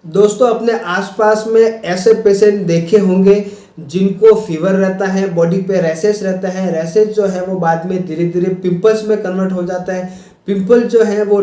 दोस्तों अपने आसपास में ऐसे पेशेंट देखे होंगे जिनको फीवर रहता है, बॉडी पे रैशेस रहता है। रैशेस जो है वो बाद में धीरे धीरे पिंपल्स में कन्वर्ट हो जाता है। पिंपल जो है वो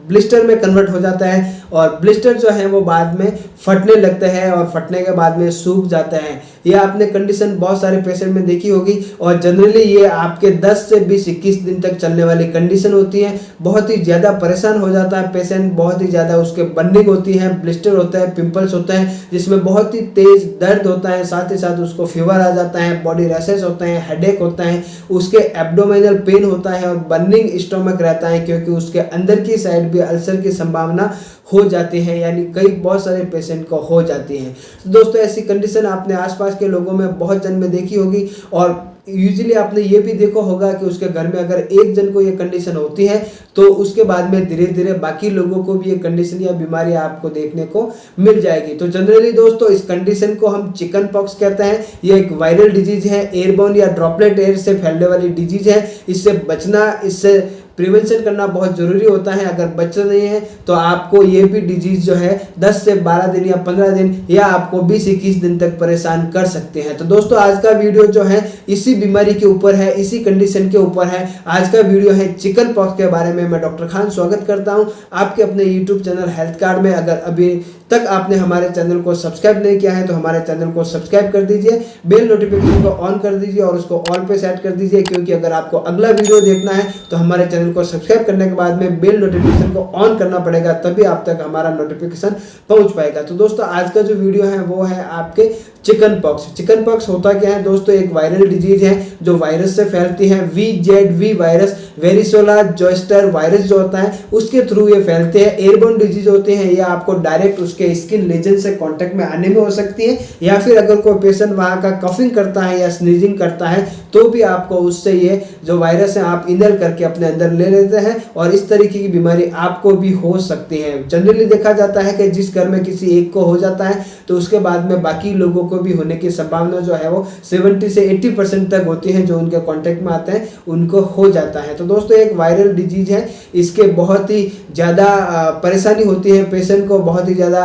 ब्लिस्टर में कन्वर्ट हो जाता है और ब्लिस्टर जो है वो बाद में फटने लगता है और फटने के बाद में सूख जाता है। ये आपने कंडीशन बहुत सारे पेशेंट में देखी होगी और जनरली ये आपके 10 से 20-21 दिन तक चलने वाली कंडीशन होती है। बहुत ही ज़्यादा परेशान हो जाता है पेशेंट, बहुत ही ज़्यादा उसके बर्निंग होती है, ब्लिस्टर होता है, पिंपल्स होता है जिसमें बहुत ही तेज दर्द होता है, साथ ही साथ उसको फीवर आ जाता है, बॉडी रैशेस होते हैं, हेडेक होता है, उसके एब्डोमिनल पेन होता है और बर्निंग स्टोमक रहता है क्योंकि उसके अंदर की साइड भी अल्सर की संभावना हो जाती है, यानी कई बहुत सारे पेशेंट को हो जाती है। तो दोस्तों ऐसी कंडीशन आपने आसपास के लोगों में बहुत जन में देखी होगी और यूजुअली आपने ये भी देखा होगा कि उसके घर में अगर एक जन को ये कंडीशन होती है तो उसके बाद में धीरे धीरे बाकी लोगों को भी ये कंडीशन या बीमारी आपको देखने को मिल जाएगी। तो जनरली दोस्तों इस कंडीशन को हम चिकन पॉक्स कहते हैं। ये एक वायरल डिजीज है, एयरबोर्न या ड्रॉपलेट एयर से फैलने वाली डिजीज है। इससे बचना, इससे प्रिवेंशन करना बहुत ज़रूरी होता है। अगर बच्चा नहीं है तो आपको ये भी डिजीज़ जो है 10 से 12 दिन या 15 दिन या आपको 20-21 दिन तक परेशान कर सकते हैं। तो दोस्तों आज का वीडियो जो है इसी बीमारी के ऊपर है, इसी कंडीशन के ऊपर है। आज का वीडियो है चिकन पॉक्स के बारे में। मैं डॉक्टर खान स्वागत करता हूं आपके अपने यूट्यूब चैनल हेल्थ कार्ड में। अगर अभी तक आपने हमारे चैनल को सब्सक्राइब नहीं किया है तो हमारे चैनल को सब्सक्राइब कर दीजिए, बेल नोटिफिकेशन को ऑन कर दीजिए और उसको ऑल पे सेट कर दीजिए, क्योंकि अगर आपको अगला वीडियो देखना है तो हमारे चैनल को सब्सक्राइब करने के बाद में बेल नोटिफिकेशन को ऑन करना पड़ेगा, तभी आप तक हमारा नोटिफिकेशन पहुंच पाएगा। तो दोस्तों आज का जो वीडियो है वो है आपके चिकन पॉक्स। चिकन पॉक्स होता क्या है दोस्तों? एक वायरल डिजीज है जो वायरस से फैलती है। VZV वायरस, वेरिसोला जोस्टर वायरस जो होता है उसके थ्रू ये फैलते हैं। एयरबोर्न डिजीज होते हैं, ये आपको डायरेक्ट उसके स्किन लीजन से कांटेक्ट में आने में हो सकती है, या फिर अगर कोई पेशेंट वहाँ का कफिंग करता है या स्नीजिंग करता है तो भी आपको उससे ये जो वायरस है आप इनहेल करके अपने अंदर ले लेते हैं और इस तरीके की बीमारी आपको भी हो सकती है। जनरली देखा जाता है कि जिस घर में किसी एक को हो जाता है तो उसके बाद में बाकी लोगों को भी होने की संभावना जो है वो 70 से 80% तक होती है। जो उनके कांटेक्ट में आते हैं उनको हो जाता है। तो दोस्तों एक वायरल डिजीज है, इसके बहुत ही ज़्यादा परेशानी होती है, पेशेंट को बहुत ही ज़्यादा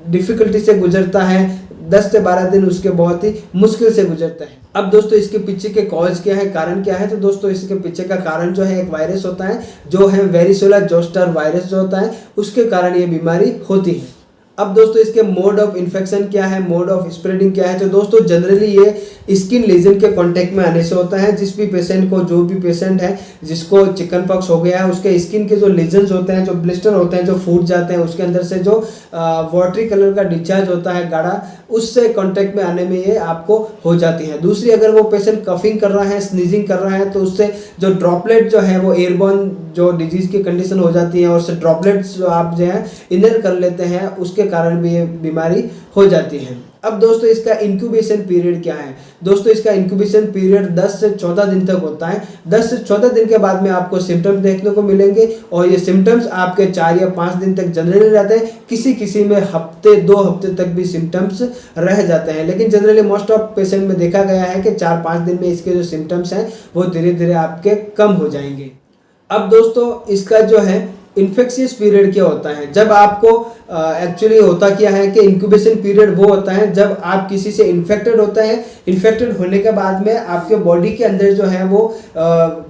डिफिकल्टी से गुजरता है। 10 से 12 दिन उसके बहुत ही मुश्किल से गुजरता है। अब दोस्तों इसके पीछे के कॉज क्या है, कारण क्या है? तो दोस्तों इसके पीछे का कारण जो है एक वायरस होता है जो है वेरिसोला जोस्टर वायरस जो होता है, उसके कारण ये बीमारी होती है। अब दोस्तों इसके मोड ऑफ इन्फेक्शन क्या है, मोड ऑफ स्प्रेडिंग क्या है? तो दोस्तों जनरली ये स्किन लीजन के कांटेक्ट में आने से होता है। जिस भी पेशेंट को, जो भी पेशेंट है जिसको चिकन पॉक्स हो गया है, उसके स्किन के जो लीजन्स होते हैं, जो ब्लिस्टर होते हैं, जो फूट जाते हैं, उसके अंदर से जो वाटरी कलर का डिस्चार्ज होता है गाढ़ा, उससे कांटेक्ट में आने में ये आपको हो जाती है। दूसरी, अगर वो पेशेंट कफिंग कर रहा है, स्नीजिंग कर रहा है, तो उससे जो ड्रॉपलेट जो है वो एयरबोर्न जो डिजीज की कंडीशन हो जाती है और उससे ड्रॉपलेट्स जो आप जो है इनहेल कर लेते हैं, उसके कारण भी ये बीमारी हो जाती है। अब दोस्तों इसका इंक्यूबेशन पीरियड क्या है? दोस्तों इसका इंक्यूबेशन पीरियड 10 से 14 दिन तक होता है। 10 से 14 दिन के बाद में आपको सिम्टम्स देखने को मिलेंगे और ये सिम्टम्स आपके 4 या 5 दिन तक जनरली रहते हैं। किसी किसी में हफ्ते 2 हफ्ते तक भी सिम्टम्स रह जाते हैं, लेकिन जनरली मोस्ट ऑफ पेशेंट में देखा गया है कि 4-5 दिन में इसके जो सिम्टम्स हैं वो धीरे धीरे आपके कम हो जाएंगे। अब दोस्तों इसका जो है इन्फेक्शियस पीरियड क्या होता है? जब आपको एक्चुअली होता क्या है कि इंक्यूबेशन पीरियड वो होता है जब आप किसी से इन्फेक्टेड होता है। इन्फेक्टेड होने के बाद में आपके बॉडी के अंदर जो है वो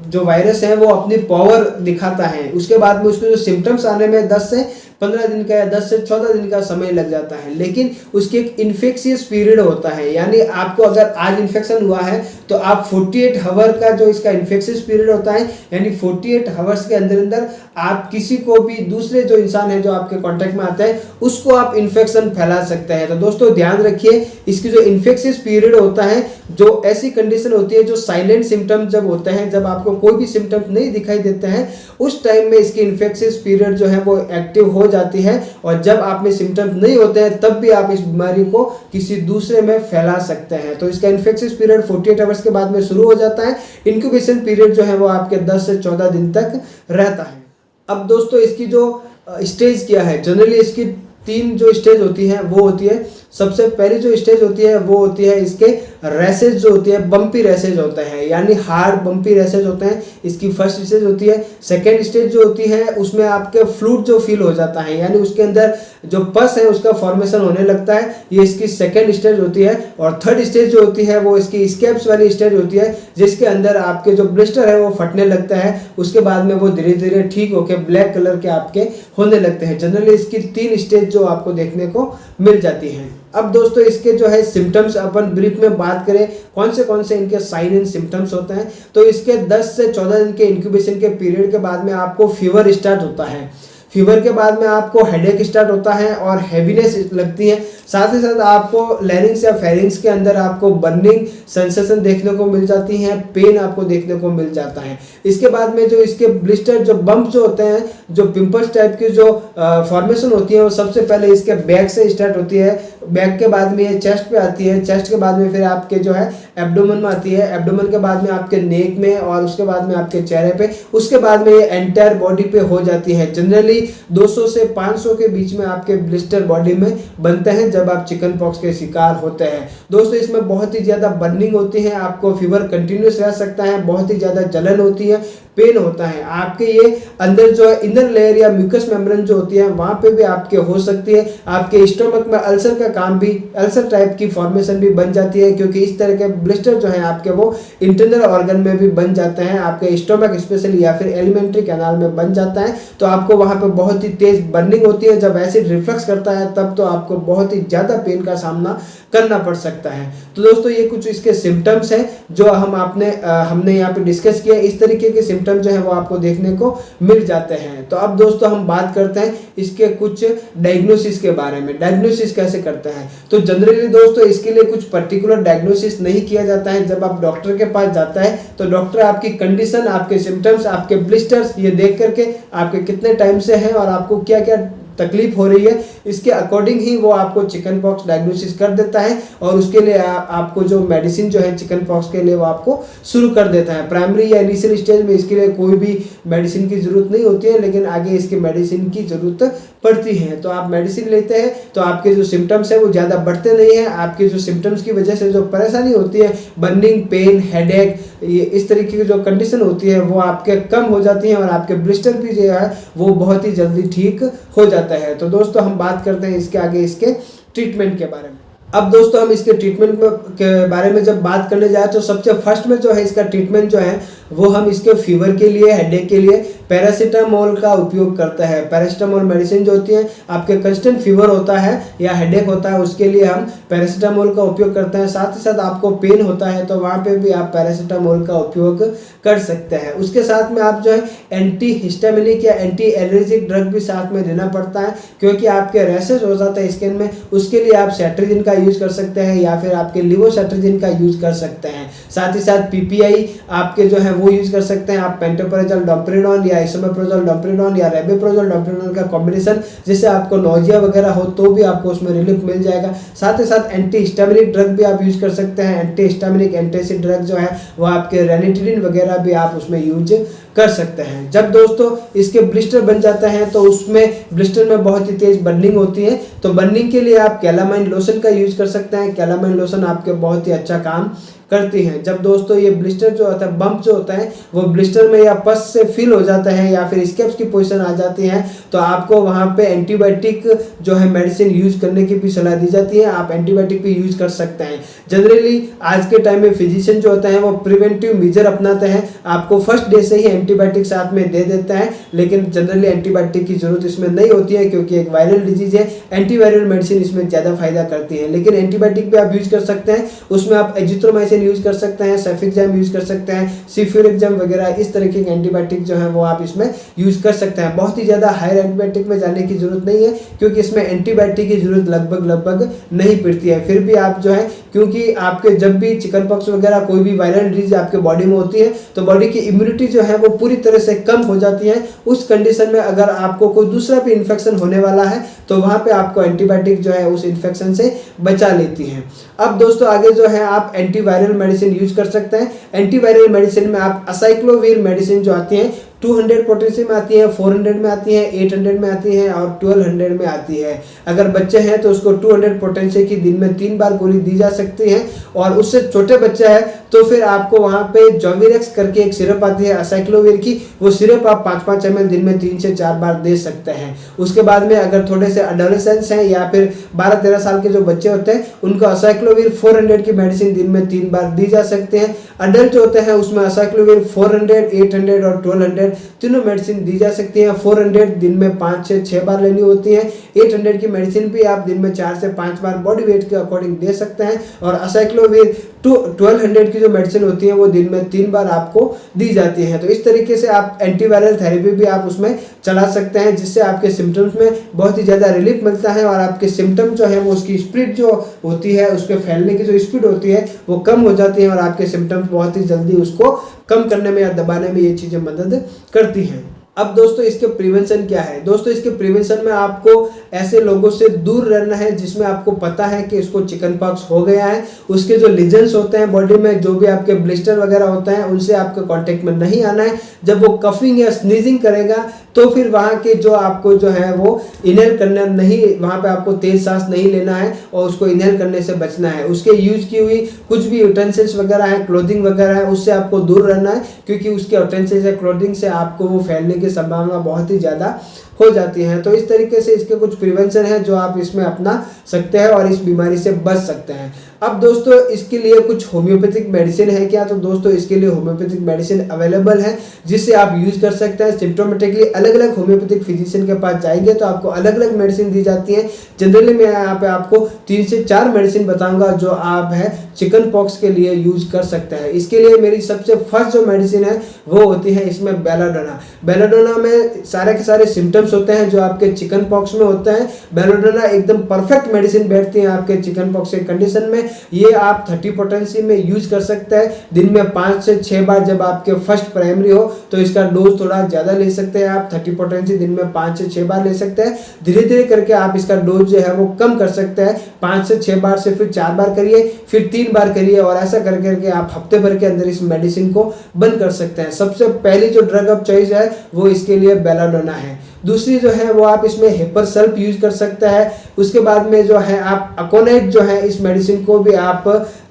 जो वायरस है वो अपनी पावर दिखाता है। उसके बाद में उसके जो सिम्टम्स आने में 10 से 15 दिन का या 10 से 14 दिन का समय लग जाता है, लेकिन उसकी एक इन्फेक्शियस पीरियड होता है। यानी आपको अगर आज इन्फेक्शन हुआ है तो आप 48 आवर का जो इसका इन्फेक्शियस पीरियड होता है, यानी 48 आवर्स के अंदर अंदर आप किसी को भी, दूसरे जो इंसान है जो आपके कांटेक्ट में आता है, उसको आप इन्फेक्शन फैला सकते हैं। तो दोस्तों ध्यान रखिए, इसकी जो इन्फेक्शियस पीरियड होता है, जो ऐसी कंडीशन होती है जो साइलेंट सिम्टम्स जब होते हैं, जब आपको कोई भी सिम्टम्स नहीं दिखाई देते हैं, उस टाइम में इसकी इन्फेक्शियस पीरियड जो है वो एक्टिव हो जाती है और जब आप में सिम्टम्स नहीं होते हैं तब भी आप इस बीमारी को किसी दूसरे में फैला सकते हैं। तो इसका इन्फेक्शियस पीरियड 48 आवर्स के बाद में शुरू हो जाता है। इंक्यूबेशन पीरियड जो है वो आपके 10 से 14 दिन तक रहता है। अब दोस्तों इसकी जो स्टेज क्या है? जनरली इसकी 3 जो स्टेज होती है वो होती है, सबसे पहली जो स्टेज होती है वो होती है इसके रैसेज जो होती है, बम्पी रैसेज होता है, यानी हार्ड बम्पी रैसेज होते हैं। इसकी फर्स्ट स्टेज होती है। सेकेंड स्टेज जो होती है उसमें आपके फ्लूइड जो फील हो जाता है, यानी उसके अंदर जो पस है उसका फॉर्मेशन होने लगता है, ये इसकी सेकेंड स्टेज होती है। और थर्ड स्टेज जो होती है वो इसकी स्कैब्स वाली स्टेज होती है, जिसके अंदर आपके जो ब्लिस्टर है वो फटने लगता है। उसके बाद में वो धीरे धीरे ठीक होकर ब्लैक कलर के आपके होने लगते हैं। जनरली इसकी 3 स्टेज जो आपको देखने को मिल जाती हैं। अब दोस्तों इसके जो है सिम्टम्स अपन ब्रीफ में बात करें, कौन से इनके साइन एंड सिम्टम्स होते हैं, तो इसके 10 से 14 दिन के इंक्यूबेशन के पीरियड के बाद में आपको फीवर स्टार्ट होता है। फीवर के बाद में आपको हेडेक स्टार्ट होता है और हैवीनेस लगती है। साथ ही साथ आपको लैरिंग्स या फेरिंग्स के अंदर आपको बर्निंग सेंसेशन देखने को मिल जाती है, पेन आपको देखने को मिल जाता है। इसके बाद में जो इसके ब्लिस्टर जो बम्प जो होते हैं, जो पिंपल्स टाइप की जो फॉर्मेशन होती है, वो सबसे पहले इसके बैक से स्टार्ट होती है। बैक के बाद में ये चेस्ट पे आती है, चेस्ट के बाद में फिर आपके जो है एब्डोमेन में आती है, एब्डोमेन के बाद में आपके नेक में, और उसके बाद में आपके चेहरे पे, उसके बाद में ये एंटायर बॉडी पे हो जाती है। जनरली 200 से 500 के बीच में आपके ब्लिस्टर बॉडी में बनते हैं जब आप चिकन पॉक्स के शिकार होते हैं। दोस्तों इसमें बहुत ही ज़्यादा बर्निंग होती है, आपको फीवर कंटिन्यूस रह सकता है, बहुत ही ज़्यादा जलन होती है, पेन होता है। आपके ये अंदर जो है इनर लेयर या म्यूकस मेम्ब्रेन जो होती है वहाँ पे भी आपके हो सकती है। आपके स्टोमक में अल्सर का काम भी, अल्सर टाइप की फॉर्मेशन भी बन जाती है, क्योंकि इस तरह के ब्लिस्टर जो है आपके वो इंटरनल ऑर्गन में भी बन जाते हैं, आपके स्टोमक स्पेशली या फिर एलिमेंट्री कैनाल में बन जाता है। तो आपको वहाँ पे बहुत ही तेज बर्निंग होती है। जब एसिड रिफ्लक्स करता है तब तो आपको बहुत ही ज़्यादा पेन का सामना करना पड़ सकता है। तो दोस्तों ये कुछ इसके सिम्टम्स हैं जो हमने यहाँ पे डिस्कस किया। इस तरीके के सिम्टम जो है वो आपको देखने को मिल जाते हैं। तो अब दोस्तों हम बात करते हैं इसके कुछ डायग्नोसिस के बारे में। डायग्नोसिस कैसे करते हैं, तो जनरली दोस्तों इसके लिए कुछ पर्टिकुलर डायग्नोसिस नहीं किया जाता है। जब आप डॉक्टर के पास जाता है तो डॉक्टर आपकी कंडीशन, आपके सिम्टम्स, आपके ब्लिस्टर्स ये देख करके आपके कितने टाइम से हैं और आपको क्या क्या तकलीफ हो रही है, इसके अकॉर्डिंग ही वो आपको चिकन पॉक्स डायग्नोसिस कर देता है। और उसके लिए आपको जो मेडिसिन जो है चिकन पॉक्स के लिए वो आपको शुरू कर देता है। प्राइमरी या इनिशियल स्टेज में इसके लिए कोई भी मेडिसिन की जरूरत नहीं होती है, लेकिन आगे इसके मेडिसिन की जरूरत पड़ती है। तो आप मेडिसिन लेते हैं तो आपके जो सिम्टम्स है वो ज़्यादा बढ़ते नहीं हैं। आपके जो सिम्टम्स की वजह से जो परेशानी होती है, बर्निंग, पेन, हेडेक, ये इस तरीके की जो कंडीशन होती है वो आपके कम हो जाती है और आपके ब्लिस्टर भी जो है वो बहुत ही जल्दी ठीक हो जाता है। तो दोस्तों हम बात करते हैं इसके आगे इसके ट्रीटमेंट के बारे में। अब दोस्तों हम इसके ट्रीटमेंट के बारे में जब बात करने जाए तो सबसे फर्स्ट में जो है इसका ट्रीटमेंट जो है वो हम इसके फीवर के लिए, हेडेक के लिए पैरासीटामोल का उपयोग करता है। पैरासीटामोल मेडिसिन जो होती है, आपके कंस्टेंट फीवर होता है या हेडेक होता है उसके लिए हम पैरासीटामोल का उपयोग करते हैं। साथ ही साथ आपको पेन होता है तो वहाँ पे भी आप पैरासीटामोल का उपयोग कर सकते हैं। उसके साथ में आप जो है एंटी हिस्टामिनिक या एंटी एलर्जिक ड्रग भी साथ में देना पड़ता है, क्योंकि आपके रैशेज हो जाता है स्किन में। उसके लिए आप सेट्रिजिन का यूज कर सकते हैं या फिर आपके लिवोसेट्रिजिन का यूज कर सकते हैं। साथ ही साथ पीपीआई आपके जो है वो यूज कर सकते हैं आप, पेंटोपरेजोल डोम्पेरिडोन या इसोमेप्रोजोल डोम्पेरिडोन या रेबेप्रोजोल डोम्पेरिडोन का कॉम्बिनेशन, जिससे आपको नोजिया वगैरह हो तो भी आपको उसमें रिलीफ मिल जाएगा। साथ ही साथ एंटी हिस्टामिनिक ड्रग भी आप यूज कर सकते हैं। एंटी हिस्टामिनिक एंटासिड ड्रग जो है वो आपके रेनिटिडिन वगैरह भी आप उसमें यूज कर सकते हैं। जब दोस्तों इसके ब्लिस्टर बन जाते हैं तो उसमें ब्लिस्टर में बहुत ही तेज बर्निंग होती है, तो बर्निंग के लिए आप कैलामाइन लोशन का यूज कर सकते हैं। कैलामाइन लोशन आपके बहुत ही अच्छा काम करती हैं। जब दोस्तों ये ब्लिस्टर जो होता है, बम्प जो होता है वो ब्लिस्टर में या पस से फिल हो जाता है या फिर स्कैब्स की पोजीशन आ जाती है, तो आपको वहाँ पे एंटीबायोटिक जो है मेडिसिन यूज करने की भी सलाह दी जाती है। आप एंटीबायोटिक भी यूज कर सकते हैं। जनरली आज के टाइम में फिजिशियन जो होते हैं वो प्रिवेंटिव मेजर अपनाते हैं, आपको फर्स्ट डे से ही एंटीबायोटिक साथ में दे देता है, लेकिन जनरली एंटीबायोटिक की जरूरत इसमें नहीं होती है, क्योंकि एक वायरल डिजीज है। एंटीवायरल मेडिसिन इसमें ज़्यादा फायदा करती है, लेकिन एंटीबायोटिक भी आप यूज कर सकते हैं। उसमें आप एजिथ्रोमाइसिन यूज कर सकते हैं, सेफिक्जाम यूज कर सकते हैं, सिफ्यूरिक्जाम वगैरह, इस तरीके के एंटीबायोटिक जो है वो आप इसमें यूज कर सकते हैं। बहुत ही ज़्यादा हायर एंटीबायोटिक में जाने की जरूरत नहीं है, क्योंकि इसमें एंटीबायोटिक की जरूरत लगभग नहीं पड़ती है। फिर भी आप जो है, क्योंकि आपके जब भी चिकन पॉक्स वगैरह कोई भी वायरल डिजीज आपके बॉडी में होती है तो बॉडी की इम्यूनिटी जो है वो पूरी तरह से कम हो जाती है। उस कंडीशन में अगर आपको कोई दूसरा भी इन्फेक्शन होने वाला है तो वहाँ पे आपको एंटीबायोटिक जो है उस इन्फेक्शन से बचा लेती है। अब दोस्तों आगे जो है आप एंटीवायरल मेडिसिन यूज कर सकते हैं। एंटीवायरल मेडिसिन में आप असाइक्लोवीर मेडिसिन जो आती है 200 पोटेंसी में आती है, 400 में आती है, 800 में आती है और 1200 में आती है। अगर बच्चे हैं तो उसको 200 पोटेंसी की दिन में 3 बार गोली दी जा सकती है। और उससे छोटे बच्चा है तो फिर आपको वहाँ पे जोविरेक्स करके एक सिरप आती है असाइक्लोविर की, वो सिरप आप 5-5 ml दिन में 3 से 4 बार दे सकते हैं। उसके बाद में अगर थोड़े से एडोलेसेंस हैं या फिर 12-13 साल के जो बच्चे होते हैं उनको असाइक्लोविर 400 की मेडिसिन दिन में 3 बार दी जा सकती है। अडल्ट जो होते हैं उसमें असाइक्लोविर 400, 800 और 1200 तीनों मेडिसिन दी जा सकती है। 400 दिन में 5 से 6 बार लेनी होती है। 800 की मेडिसिन भी आप दिन में 4 से 5 बार बॉडी वेट के अकॉर्डिंग दे सकते हैं। और असाइक्लोविर 1200 की जो मेडिसिन होती है वो दिन में 3 बार आपको दी जाती है। तो इस तरीके से आप एंटीवायरल थेरेपी भी आप उसमें चला सकते हैं, जिससे आपके सिम्टम्स में बहुत ही ज़्यादा रिलीफ मिलता है और आपके सिम्टम जो है वो उसकी स्पीड जो होती है, उसके फैलने की जो स्पीड होती है वो कम हो जाती है और आपके सिम्टम्स बहुत ही जल्दी उसको कम करने में या दबाने में ये चीज़ें मदद करती हैं। अब दोस्तों इसके प्रिवेंशन क्या है? दोस्तों इसके प्रिवेंशन में आपको ऐसे लोगों से दूर रहना है जिसमें आपको पता है कि इसको चिकन पॉक्स हो गया है। उसके जो लीजन्स होते हैं बॉडी में, जो भी आपके ब्लिस्टर वगैरह होते हैं, उनसे आपके कांटेक्ट में नहीं आना है। जब वो कफिंग या स्नीजिंग करेगा तो फिर वहाँ के जो आपको जो है वो इनहेल करना नहीं, वहाँ पे आपको तेज सांस नहीं लेना है और उसको इनहेल करने से बचना है। उसके यूज की हुई कुछ भी यूटेंसिल्स वगैरह है, क्लोथिंग वगैरह है, उससे आपको दूर रहना है, क्योंकि उसके यूटेंसिल्स या क्लोथिंग से आपको वो फैलने की संभावना बहुत ही ज़्यादा हो जाती है। तो इस तरीके से इसके कुछ प्रिवेंशन है जो आप इसमें अपना सकते हैं और इस बीमारी से बच सकते हैं। अब दोस्तों इसके लिए कुछ होम्योपैथिक मेडिसिन है क्या? तो दोस्तों इसके लिए होम्योपैथिक मेडिसिन अवेलेबल है जिससे आप यूज कर सकते हैं। सिम्टोमेटिकली अलग अलग होम्योपैथिक फिजिशियन के पास जाएंगे तो आपको अलग अलग मेडिसिन दी जाती है। जनरली मैं यहाँ पे आपको 3 से 4 मेडिसिन बताऊंगा जो आप है चिकन पॉक्स के लिए यूज कर सकते हैं। इसके लिए मेरी सबसे फर्स्ट जो मेडिसिन है वो होती है इसमें बेलाडोना। बेलाडोना में सारे के सारे सिम्टम्स होते हैं जो आपके चिकन पॉक्स में होते हैं। बेलाडोना एकदम परफेक्ट मेडिसिन बैठती है आपके चिकन पॉक्स के कंडीशन में। ये आप 30 पोटेंसी में यूज कर सकते हैं दिन में 5 से 6 बार। जब आपके फर्स्ट प्राइमरी हो तो इसका डोज थोड़ा ज़्यादा ले सकते हैं आप, 30 पोटेंसी दिन में 5 से 6 बार ले सकते हैं। धीरे धीरे करके आप इसका डोज जो है वो कम कर सकते हैं। 5 से 6 बार से फिर 4 बार करिए, फिर 3 बार करिए और ऐसा कर करके आप हफ्ते भर के अंदर इस मेडिसिन को बंद कर सकते हैं। सबसे पहली जो ड्रग ऑफ चॉइस है वो इसके लिए बेलाडोना है। दूसरी जो है वो आप इसमें हेपर सल्फ यूज कर सकते हैं। उसके बाद में जो है आप अकोनाइट जो है इस मेडिसिन को भी आप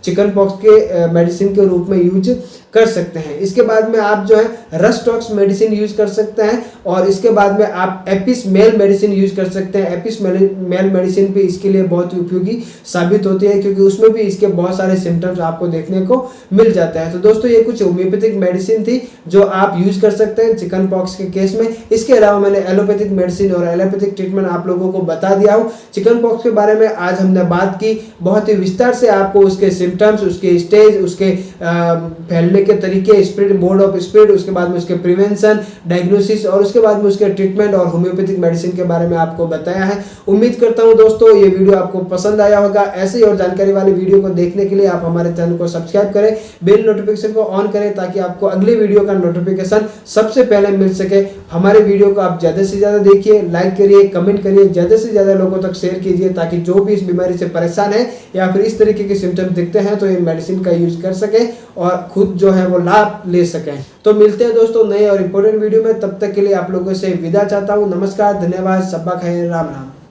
चिकन पॉक्स के मेडिसिन के रूप में यूज कर सकते हैं। इसके बाद में आप जो है रस्टॉक्स मेडिसिन यूज कर सकते हैं और इसके बाद में आप एपिस मेल मेडिसिन यूज कर सकते हैं। एपिस मेल मेडिसिन भी इसके लिए बहुत ही उपयोगी साबित होती है क्योंकि उसमें भी इसके बहुत सारे सिम्टम्स आपको देखने को मिल जाता है। तो दोस्तों ये कुछ होम्योपैथिक मेडिसिन थी जो आप यूज कर सकते हैं चिकन पॉक्स के केस में। इसके अलावा मैंने एलोपैथिक मेडिसिन और एलोपैथिक ट्रीटमेंट आप लोगों को बता दिया हूँ। चिकन पॉक्स के बारे में आज हमने बात की, बहुत ही विस्तार से आपको उसके सिम्टम्स, उसके स्टेज, उसके फैलने के तरीके, स्प्रेड, मोड ऑफ स्प्रेड, उसके बाद में उसके प्रिवेंशन, डायग्नोसिस और उसके बाद में उसके ट्रीटमेंट और होम्योपैथिक मेडिसिन के बारे में आपको बताया है। उम्मीद करता हूं दोस्तों ये वीडियो आपको पसंद आया होगा। ऐसे ही और जानकारी वाली वीडियो को देखने के लिए आप हमारे चैनल को सब्सक्राइब करें, बेल नोटिफिकेशन को ऑन करें ताकि आपको अगली वीडियो का नोटिफिकेशन सबसे पहले मिल सके। हमारे वीडियो को आप ज़्यादा से ज़्यादा देखिए, लाइक करिए, कमेंट करिए, ज़्यादा से ज़्यादा लोगों तक शेयर कीजिए ताकि जो भी इस बीमारी से परेशान है या फिर इस तरीके के सिम्टम्स दिखते हैं तो ये मेडिसिन का यूज कर सके और खुद जो है वो लाभ ले सकें। तो मिलते हैं दोस्तों नए और इंपॉर्टेंट वीडियो में। तब तक के लिए आप लोगों से विदा चाहता हूँ। नमस्कार, धन्यवाद, सब्बा खैर, राम राम।